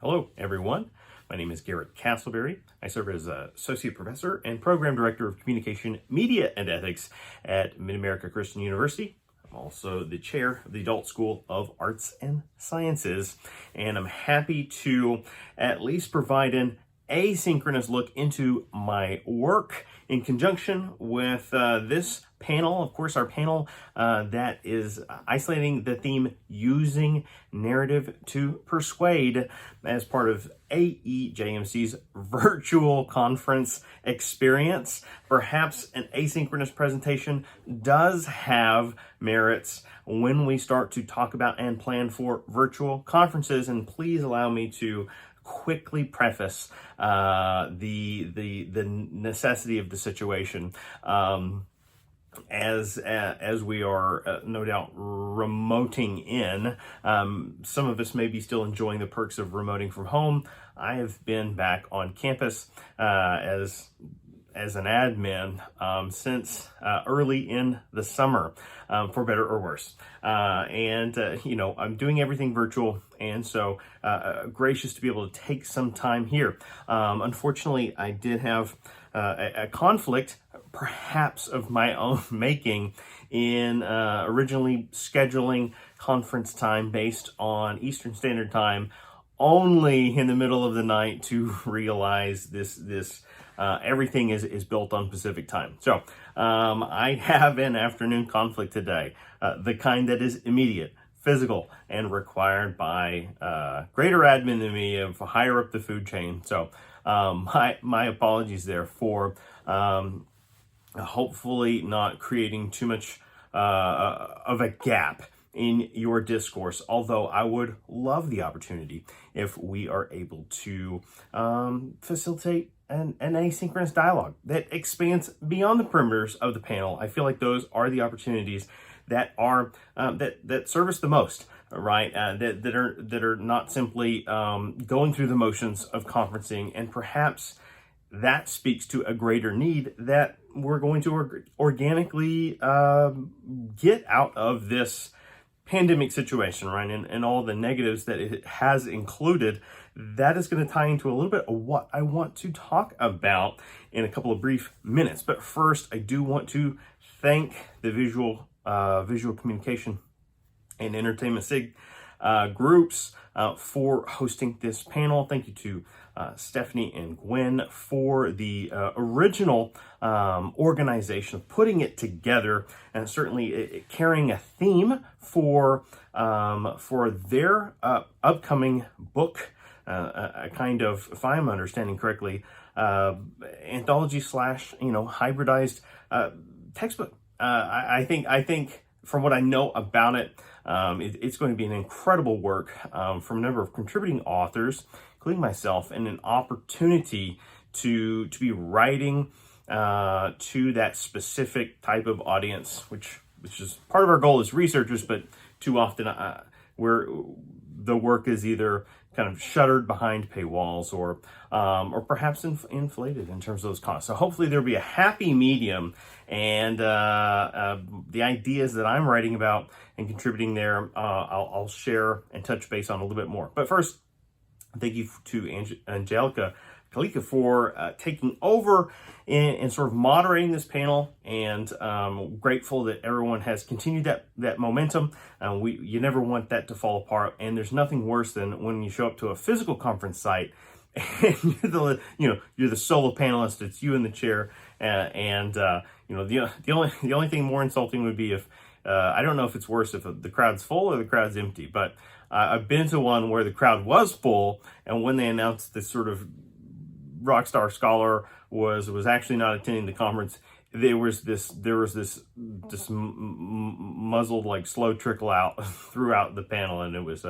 Hello, everyone. My name is Garrett Castleberry. I serve as Associate Professor and Program Director of Communication, Media, and Ethics at Mid-America Christian University. I'm also the Chair of the Adult School of Arts and Sciences, and I'm happy to at least provide an asynchronous look into my work in conjunction with this panel. Of course, our panel that is isolating the theme Using Narrative to Persuade as part of AEJMC's virtual conference experience. Perhaps an asynchronous presentation does have merits when we start to talk about and plan for virtual conferences, and please allow me to quickly preface the necessity of the situation. As we are no doubt remoting in, some of us may be still enjoying the perks of remoting from home. I have been back on campus as an admin since early in the summer, for better or worse. I'm doing everything virtual, and so gracious to be able to take some time here. Unfortunately, I did have a conflict, perhaps of my own making, in originally scheduling conference time based on Eastern Standard Time, only in the middle of the night to realize this everything is built on Pacific time. So I have an afternoon conflict today, the kind that is immediate, physical, and required by greater admin than me of higher up the food chain. So my apologies there for hopefully not creating too much of a gap in your discourse, although I would love the opportunity if we are able to facilitate an asynchronous dialogue that expands beyond the perimeters of the panel. I feel like those are the opportunities that are that service the most, right? That are not simply going through the motions of conferencing, and perhaps that speaks to a greater need that we're going to organically get out of this pandemic situation, right? And all the negatives that it has included. That is going to tie into a little bit of what I want to talk about in a couple of brief minutes. But first, I do want to thank the visual communication and entertainment SIG groups for hosting this panel. Thank you to Stephanie and Gwen for the original organization of putting it together, and certainly carrying a theme for their upcoming book, a kind of, if I'm understanding correctly, anthology / hybridized textbook. I think from what I know about it, it's going to be an incredible work from a number of contributing authors, including myself, and an opportunity to be writing to that specific type of audience, which is part of our goal as researchers, but too often where the work is either kind of shuttered behind paywalls or perhaps inflated in terms of those costs. So hopefully there'll be a happy medium, and the ideas that I'm writing about and contributing there, I'll share and touch base on a little bit more. But first, thank you to Angelica Kalika for taking over and sort of moderating this panel, and grateful that everyone has continued that momentum. You never want that to fall apart, and there's nothing worse than when you show up to a physical conference site and you're the solo panelist. It's you in the chair, the only thing more insulting would be if I don't know if it's worse if the crowd's full or the crowd's empty, but I've been to one where the crowd was full, and when they announced this sort of rock star scholar was actually not attending the conference, there was this muzzled, like, slow trickle out throughout the panel, and it was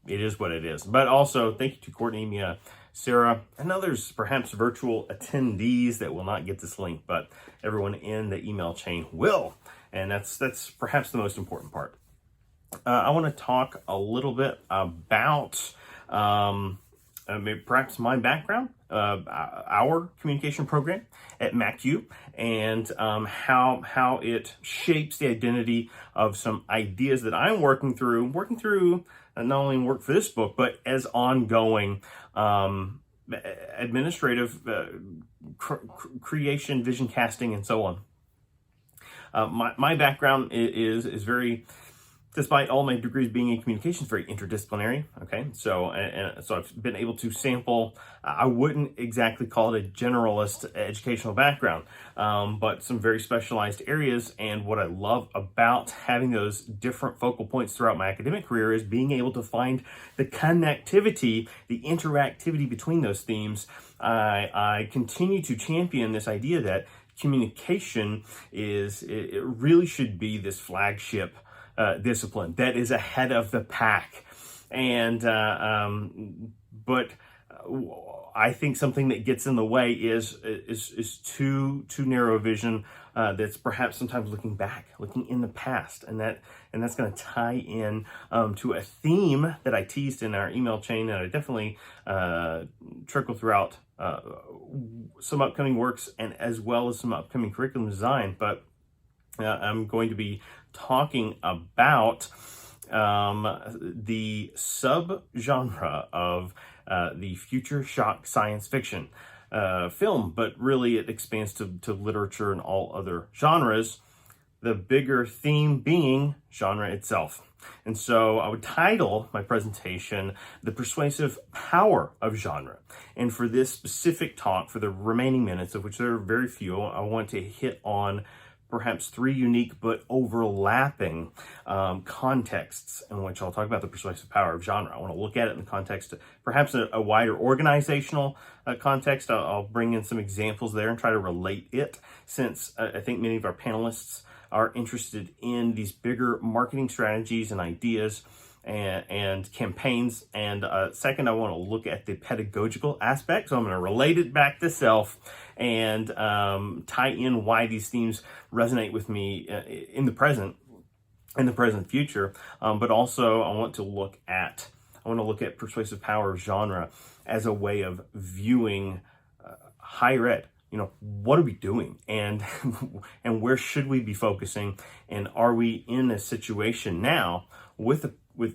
it is what it is. But also thank you to Courtney, Mia, Sarah, and others, perhaps virtual attendees that will not get this link, but everyone in the email chain will, and that's perhaps the most important part. I want to talk a little bit about perhaps my background, our communication program at MacU, and how it shapes the identity of some ideas that I'm working through not only work for this book, but as ongoing administrative creation, vision casting, and so on. My background is very, despite all my degrees being in communications, very interdisciplinary. Okay, so I've been able to sample. I wouldn't exactly call it a generalist educational background, but some very specialized areas. And what I love about having those different focal points throughout my academic career is being able to find the connectivity, the interactivity between those themes. I continue to champion this idea that communication it really should be this flagship discipline that is ahead of the pack. And but I think something that gets in the way is too narrow a vision that's perhaps sometimes looking back, looking in the past, and that's going to tie in to a theme that I teased in our email chain, and I definitely trickle throughout some upcoming works and as well as some upcoming curriculum design. But I'm going to be talking about the subgenre of the future shock science fiction film, but really it expands to literature and all other genres, the bigger theme being genre itself. And so I would title my presentation, The Persuasive Power of Genre. And for this specific talk, for the remaining minutes, of which there are very few, I want to hit on perhaps three unique but overlapping contexts in which I'll talk about the persuasive power of genre. I want to look at it in the context of perhaps a wider organizational context. I'll bring in some examples there and try to relate it, since I think many of our panelists are interested in these bigger marketing strategies and ideas and campaigns. And second, I want to look at the pedagogical aspect. So I'm going to relate it back to self and tie in why these themes resonate with me in the present future. But also I want to look at persuasive power of genre as a way of viewing higher ed. What are we doing, and and where should we be focusing, and are we in a situation now with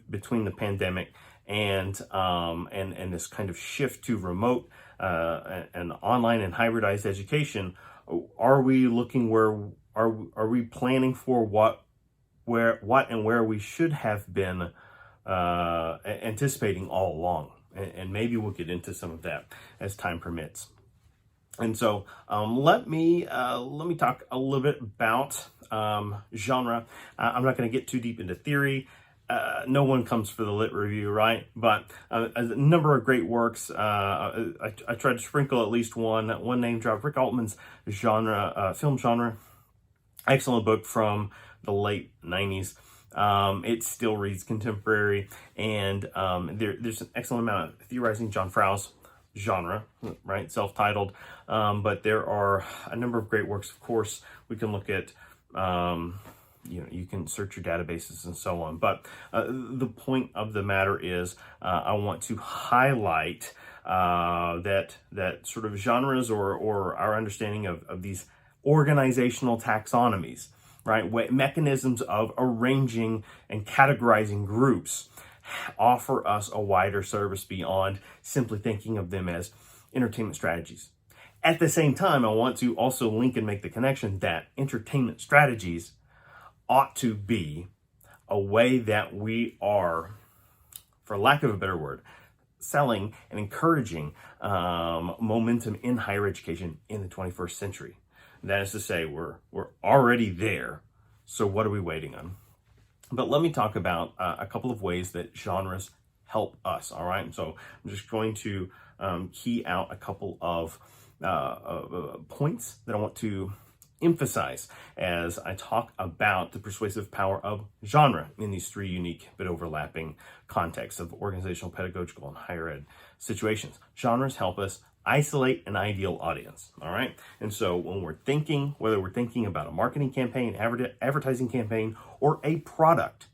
between the pandemic and this kind of shift to remote and online and hybridized education? Are we looking are we planning for what and where we should have been anticipating all along? And maybe we'll get into some of that as time permits. And so let me talk a little bit about genre. I'm not going to get too deep into theory. No one comes for the lit review, right? But a number of great works. I tried to sprinkle at least one name drop. Rick Altman's film genre. Excellent book from the late 90s. It still reads contemporary, and there's an excellent amount of theorizing. John Frow's genre, right? Self-titled. But there are a number of great works. Of course, we can look at, you can search your databases and so on. But the point of the matter is, I want to highlight that sort of genres or our understanding of these organizational taxonomies, right? Mechanisms of arranging and categorizing groups offer us a wider service beyond simply thinking of them as entertainment strategies. At the same time, I want to also link and make the connection that entertainment strategies ought to be a way that we are, for lack of a better word, selling and encouraging momentum in higher education in the 21st century. That is to say, we're already there, so what are we waiting on? But let me talk about a couple of ways that genres help us, all right? So I'm just going to key out a couple of points that I want to emphasize as I talk about the persuasive power of genre in these three unique but overlapping contexts of organizational, pedagogical, and higher ed situations. Genres help us isolate an ideal audience, all right? And so when whether we're thinking about a marketing campaign, advertising campaign, or a product,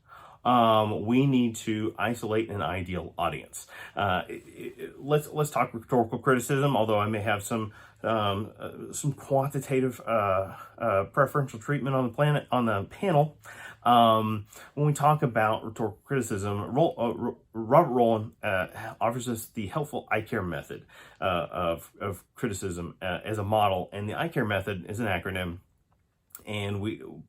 we need to isolate an ideal audience. Let's talk rhetorical criticism, although I may have some quantitative preferential treatment on the panel. When we talk about rhetorical criticism, Robert Rowland offers us the helpful I-CARE method of criticism as a model, and the I-CARE method is an acronym. And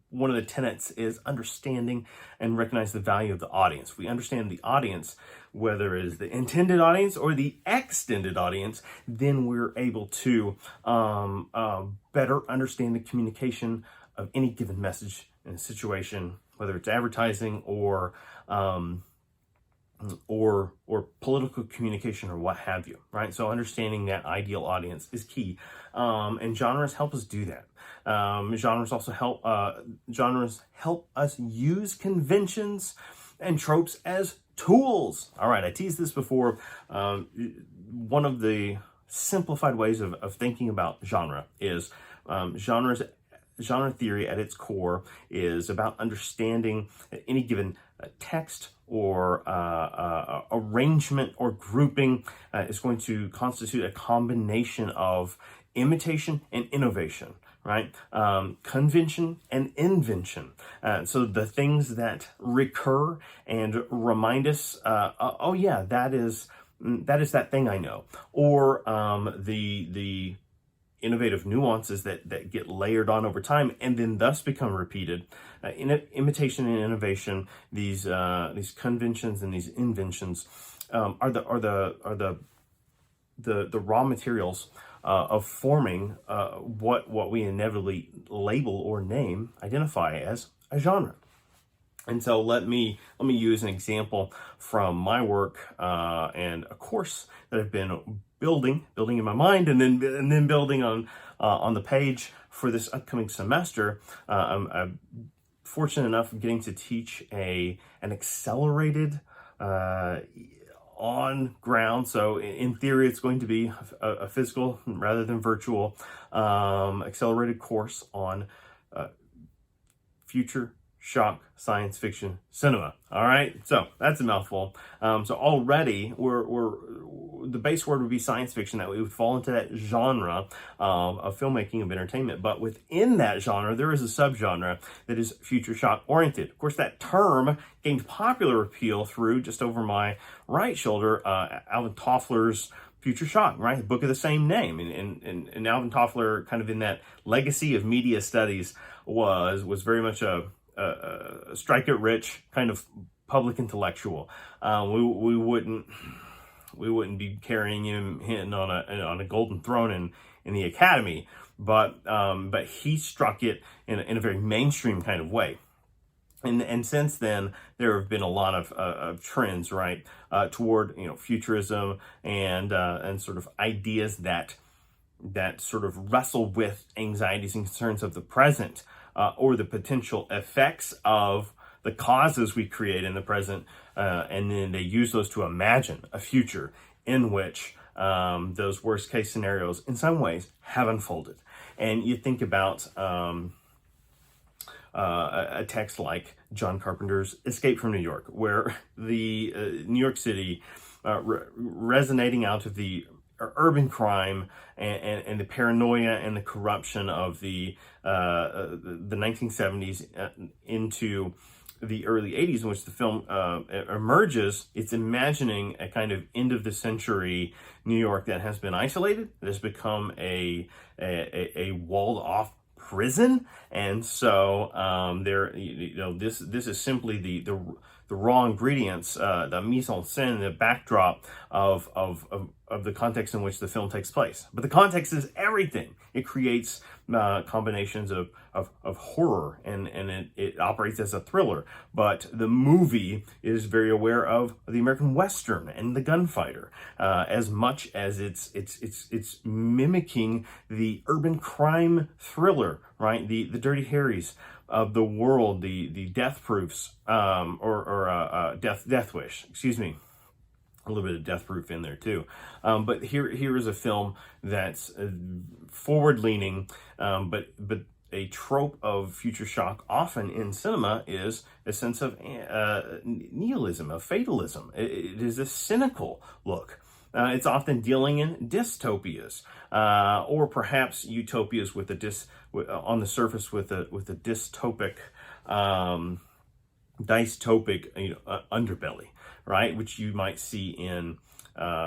one of the tenets is understanding and recognize the value of the audience. We understand the audience, whether it is the intended audience or the extended audience, then we're able to better understand the communication of any given message in a situation, whether it's advertising or political communication or what have you, right? So understanding that ideal audience is key, and genres help us do that. Genres also help us use conventions and tropes as tools. All right, I teased this before. One of the simplified ways of thinking about genre is genre theory at its core is about understanding any given text or arrangement or grouping is going to constitute a combination of imitation and innovation, right? Convention and invention. So the things that recur and remind us, oh yeah, that is that thing I know, or the innovative nuances that get layered on over time and then thus become repeated. Imitation and innovation, these conventions and these inventions are the raw materials of forming what we inevitably label or identify as a genre. And so let me use an example from my work and a course that I've been building in my mind and then building on the page for this upcoming semester. I'm fortunate enough of getting to teach an accelerated on ground. So in theory, it's going to be a physical rather than virtual accelerated course on future shock science fiction cinema. All right, so that's a mouthful. So already we're the base word would be science fiction, that we would fall into that genre of filmmaking, of entertainment. But within that genre, there is a subgenre that is future shock oriented. Of course, that term gained popular appeal through, just over my right shoulder, Alvin Toffler's Future Shock, right? The book of the same name. And Alvin Toffler, kind of in that legacy of media studies, was very much a strike it rich kind of public intellectual. We wouldn't be carrying him on a golden throne in the academy, but he struck it in a very mainstream kind of way. And since then, there have been a lot of trends, right, toward futurism and sort of ideas that sort of wrestle with anxieties and concerns of the present, or the potential effects of the causes we create in the present, and then they use those to imagine a future in which those worst case scenarios in some ways have unfolded. And you think about a text like John Carpenter's Escape from New York, where the New York City resonating out of the urban crime and the paranoia and the corruption of the 1970s into the early 80s, in which the film emerges. It's imagining a kind of end of the century New York that has been isolated, that has become a walled off prison. And so this is simply the raw ingredients, the mise en scène, the backdrop of the context in which the film takes place. But the context is everything. It creates combinations of horror, and it operates as a thriller. But the movie is very aware of the American Western and the gunfighter, as much as it's mimicking the urban crime thriller, right? The Dirty Harrys of the world, the Death Proofs, or Death Wish, excuse me. A little bit of Death Proof in there too. But here is a film that's forward-leaning, but a trope of future shock often in cinema is a sense of nihilism, of fatalism. It is a cynical look. It's often dealing in dystopias, or perhaps utopias with on the surface with a dystopic dystopic, underbelly, right? Which you might see in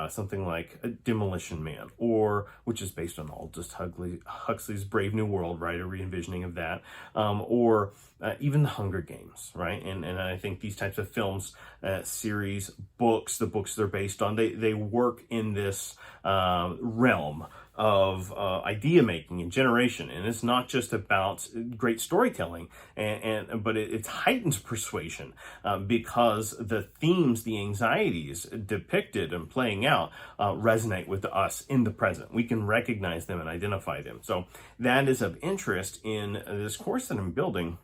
something like a Demolition Man, or which is based on Aldous Huxley's Brave New World, right? A re-envisioning of that, or even the Hunger Games, right? And I think these types of films, series, books, the books they're based on, they work in this realm of idea making and generation, and it's not just about great storytelling, but it heightens persuasion because the themes, the anxieties depicted and playing out resonate with us in the present. We can recognize them and identify them. So that is of interest in this course that I'm building.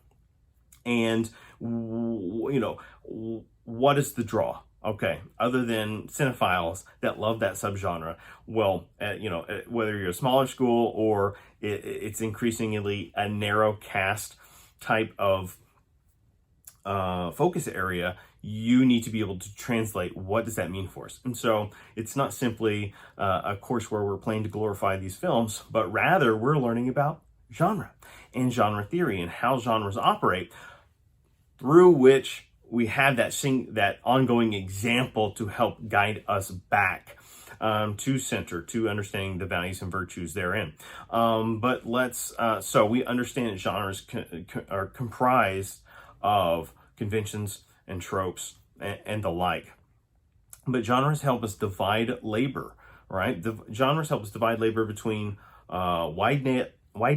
And what is the draw? Okay, other than cinephiles that love that subgenre, well, whether you're a smaller school or it's increasingly a narrow cast type of focus area, you need to be able to translate what does that mean for us. And so it's not simply a course where we're playing to glorify these films, but rather we're learning about genre and genre theory and how genres operate, through which we have that ongoing example to help guide us back to center, to understanding the values and virtues therein. But so we understand that genres are comprised of conventions and tropes and the like. But genres help us divide labor, right? The genres help us divide labor between wide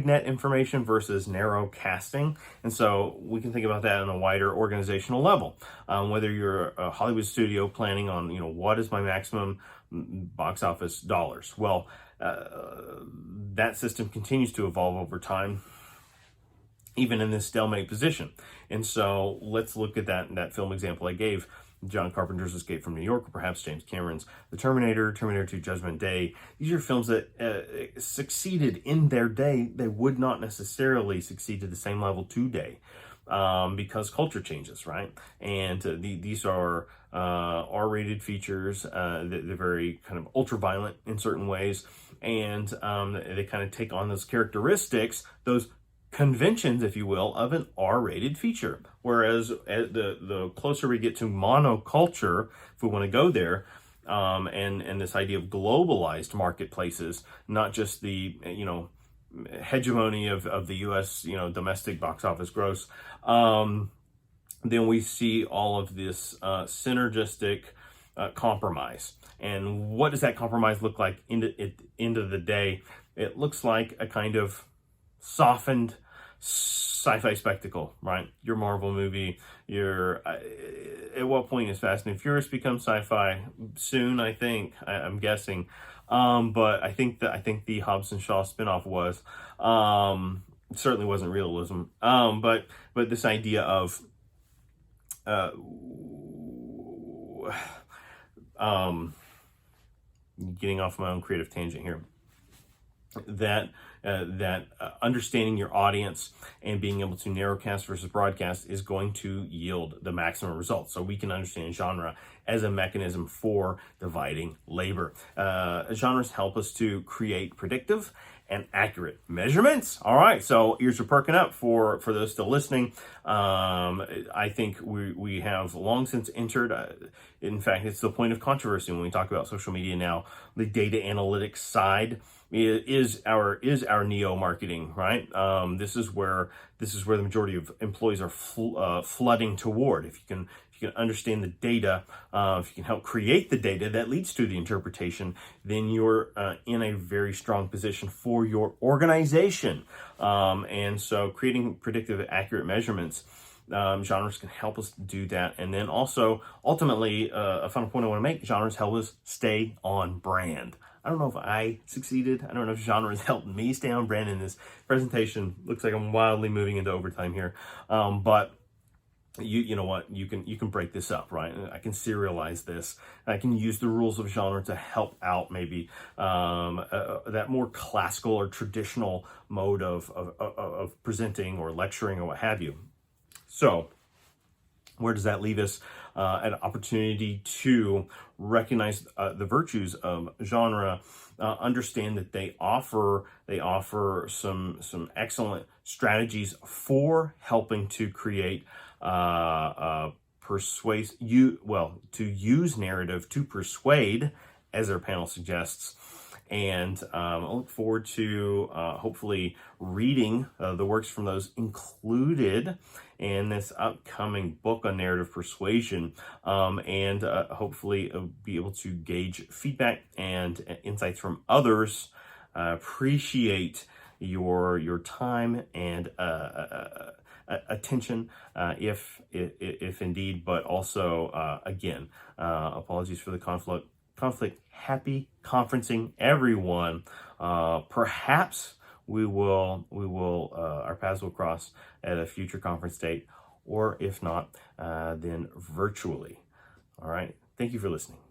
net information versus narrow casting. And so we can think about that on a wider organizational level. Whether you're a Hollywood studio planning on, what is my maximum box office dollars? Well, that system continues to evolve over time, even in this stalemate position. And so let's look at that film example I gave, John Carpenter's Escape from New York, or perhaps James Cameron's The Terminator, Terminator 2 Judgment Day. These are films that succeeded in their day. They would not necessarily succeed to the same level today because culture changes, right? And these are R-rated features. They're very kind of ultra-violent in certain ways, and they kind of take on those characteristics, those conventions, if you will, of an R-rated feature. Whereas the closer we get to monoculture, if we want to go there, and this idea of globalized marketplaces, not just the hegemony of the U.S. domestic box office gross, then we see all of this synergistic compromise. And what does that compromise look like end of the day? It looks like a kind of softened sci-fi spectacle, right? Your Marvel movie, at what point is Fast and Furious become sci-fi? Soon, I think. I'm guessing. But I think the Hobbs and Shaw spinoff was. It certainly wasn't realism. But this idea of getting off my own creative tangent here. That understanding your audience and being able to narrowcast versus broadcast is going to yield the maximum results. So we can understand genre as a mechanism for dividing labor. Genres help us to create predictive and accurate measurements. All right, so ears are perking up for those still listening. I think we have long since entered. In fact, it's the point of controversy when we talk about social media now. The data analytics side is our neo marketing, right? This is where the majority of employees are flooding toward. If you can understand the data, if you can help create the data that leads to the interpretation, then you're in a very strong position for your organization. And so creating predictive, accurate measurements, genres can help us do that. And then also, ultimately, a final point I want to make, genres help us stay on brand. I don't know if I succeeded. I don't know if genres helped me stay on brand in this presentation. Looks like I'm wildly moving into overtime here. But you know what? You can break this up, right? I can serialize this. I can use the rules of genre to help out maybe that more classical or traditional mode of presenting or lecturing or what have you. So where does that leave us? An opportunity to recognize the virtues of genre, understand that they offer some excellent strategies for helping to create to use narrative to persuade, as our panel suggests. And I look forward to hopefully reading the works from those included in this upcoming book on narrative persuasion, and hopefully be able to gauge feedback and insights from others. Appreciate your time and attention, if indeed, but also again, apologies for the conflict. Happy conferencing, everyone. Perhaps we will our paths will cross at a future conference date, or if not, then virtually. All right. Thank you for listening.